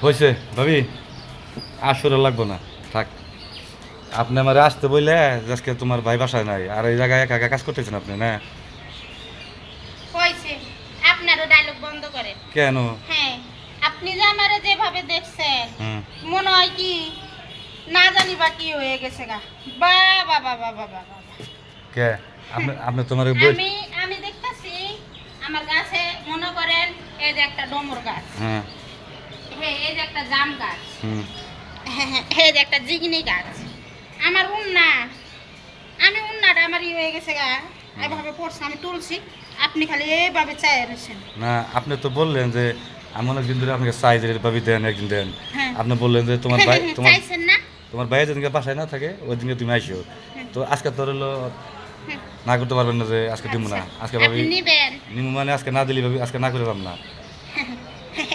হয়েছে ভাবি আসরে লাগবো না, থাক। আপনি আমার আসতে বললে আজকে তোমার ভাই বাসায় নাই, আর এই জায়গায় একা একা কাজ করতেছেন আপনি না? হয়েছে, আপনারও ডায়লগ বন্ধ করেন। কেন? হ্যাঁ, আপনি যে আমারে যেভাবে দেখছেন হুম। মনে হয় কি না জানি বা কি হয়ে গেছে গা। বা বা বা বা বা বা বা। কে? আপনি আপনি তোমার বই। আমি আমি দেখতাছি আমার গাছে মনে করেন এই যে একটা ডমর গাছ, হ্যাঁ। হ্যাঁ এই যে একটা জাম গাছ, হুম। হ্যাঁ হ্যাঁ এই যে একটা জিগনি গাছ। আমার উন্না, আমি উন্নাটা আমার ই হয়ে গেছে গা, এভাবে পড়ছে আমি তুলছি, আপনি খালি এইভাবে চাই রয়েছেন। না, আপনি তো বললেন যে আমি অনেকদিন ধরে আপনাকে সাইজ ভাবি দেন, একদিন দেন। হ্যাঁ আপনি বললেন যে তোমার ভাই তোমার চাইছেন না? তোমার ভাই যেদিনকে বাসায় না থাকে ওই দিনকে তুমি আইসো। হ্যাঁ, তো আজকে তোর হলো হ্যাঁ। না করতে পারবেন না যে আজকে দিব না, আচ্ছা, আজকে ভাবি আপনি নিবেন? নিমু মানে আজকে না দিলি ভাবি আজকে না করে পারব না।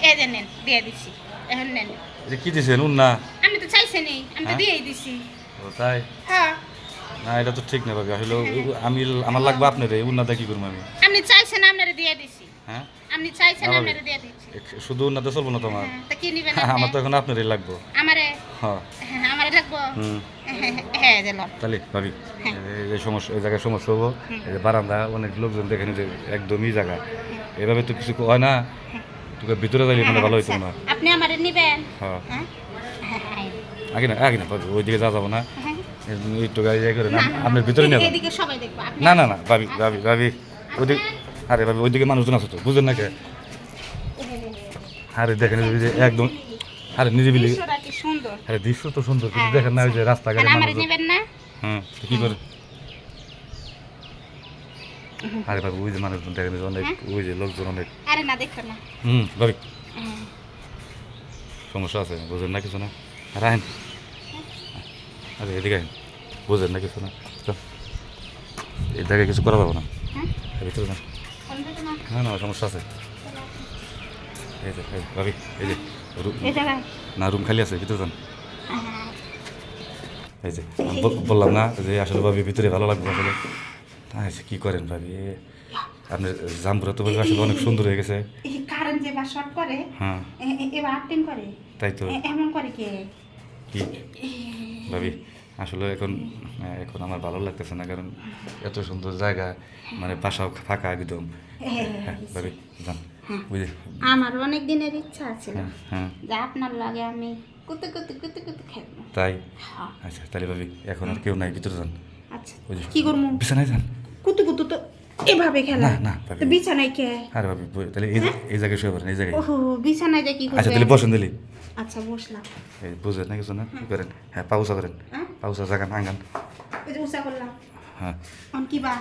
এই যে নেন, দিয়ে দিছি, এখন নেন। এটা কি দিছেন না? আমি তো চাইছেনই, আমি তো হ্যাঁ? দিয়েই দিছি। ও তাই? হ্যাঁ, না, এটা তো ঠিক না ভাবি, আসলে আমি আমার লাগবে আপনার এই উন্নাটা কি করবো আমি? আপনি চাইছেন আপনারে দিয়ে দিছি, হ্যাঁ। আপনি চাইছেন না ভাবি, আপনারে দিয়ে দিচ্ছি। শুধু উন্নাতে চলবো না তোমার। হ্যাঁ, তা কি নিবেন আমার আপনি? তো এখন আপনারই লাগবো। আমারে? হ্যাঁ। হ্যাঁ, আমারে লাগবো। হুম। হ্যাঁ দিল। তাহলে ভাবি হ্যাঁ। এই সমস্যা, এই জায়গায় সমস্যা হবো। হুম। এই যে বারান্দা অনেক লোকজন দেখেন যে একদমই জায়গা, এভাবে তো কিছু হয় না। তোকে ভিতরে যাইলে মানে ভালো হইতো আচ্ছা, না। আপনি আমারে নিবেন? হ্যাঁ। হ্যাঁ হ্যাঁ, হ্যাঁ। আগে না ভাবি, ওইদিকে যাবো না। হ্যাঁ। একটু গাড়ি যাই করে না, না, আপনার ভিতরে নিয়ে যান। এদিকে সবাই দেখবো, আপনি না না আসেন। না ভাবি ভাবি ভাবি, ওইদিকে আরে ভাবি ওইদিকে মানুষজন আছে তো, বুঝলেন না কে? আরে দেখেন এই যে একদম, আরে নিরিবিলি। দৃশ্যটা কি সুন্দর। আরে দৃশ্য তো সুন্দর, কিন্তু দেখেন না ওই যে রাস্তাঘাটে আর আমারে মানুষজন। নেবেন না? হ্যাঁ, তো কি করে? আরে ভাবি ওই যে মানুষজন দেখেন, যে অনেক, হ্যাঁ? ওই যে লোকজন অনেক। আরে না, দেখো না। ভাবি হ্যাঁ। সমস্যা আছে, বুঝেন না কিছু না? আর আইন, আরে এদিকে আইন, বুঝেন না কিছু না? চল, এই জায়গায় কিছু করা যাবো না, হ্যাঁ? ভিতরে না। কোন দিকে না? না না সমস্যা আছে। এই যে এই ভাবি, এই যে এই জায়গায়? না, রুম খালি আছে, ভিতরে যান। হ্যাঁ। এই যে আমি বললাম না যে আসলে ভাবি ভিতরে ভালো লাগবে আসলে। আচ্ছা কী করেন ভাবি, আপনার জামপুরা তো ভাবি আসলে অনেক সুন্দর হয়ে গেছে। এই কারেন্ট যে বা শর্ট করে, হ্যাঁ এবার আর্টিং করে, তাই তো। এমন করে কে? কি ভাবি আসলে এখন, এখন আমার ভালো লাগতেছে না, কারণ এত সুন্দর জায়গা, মানে বাসাও ফাঁকা একদম। হ্যাঁ ভাবি যান, বুঝলি? আমার অনেক দিনের ইচ্ছা আছে হ্যাঁ হ্যাঁ। যে আপনার লাগে আমি কুতু কুতু কুতু কুতু খেলবো। তাই? হ্যাঁ। আচ্ছা তাহলে ভাবি এখন আর কেউ নাই, ভিতরে যান। আচ্ছা, ওই যে কি করবো? বিছানায় যান। কুতু কুতু তো এভাবে খেলা, না না ভাবি, তো বিছানায় কে? আরে ভাবি তাহলে এই জায়গায় শুয়ে পড়েন, এই জায়গায়। ওহো, বিছানায় যে কি আচ্ছা করবে? তাহলে বসেন দিলি। আচ্ছা, বসলাম। এই বুঝলেন না কিছু না, কি করেন? হ্যাঁ পাউসা করেন, হ্যাঁ, পাউসা জাগান আঙ্গান। এই যে উষা করলাম। হ্যাঁ অন কি বা?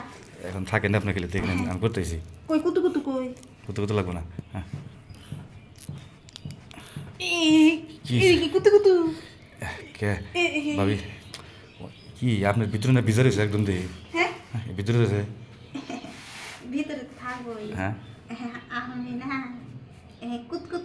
এখন থাকেন আপনি খেলে দেখলেন আমি করতেছি। কই কুতু কুতু কই? কত কত লাগবে না। হ্যাঁ কি? এই কি কুতু কুতু? কে? এ, এ, এ, ভাবি কি আপনার ভিতরে না ভিজা রয়েছে একদম দেখি। হ্যাঁ, ভিতরে রয়েছে। ভিতরে থাকবোই। হ্যাঁ হ্যাঁ, আমি না কুতকুত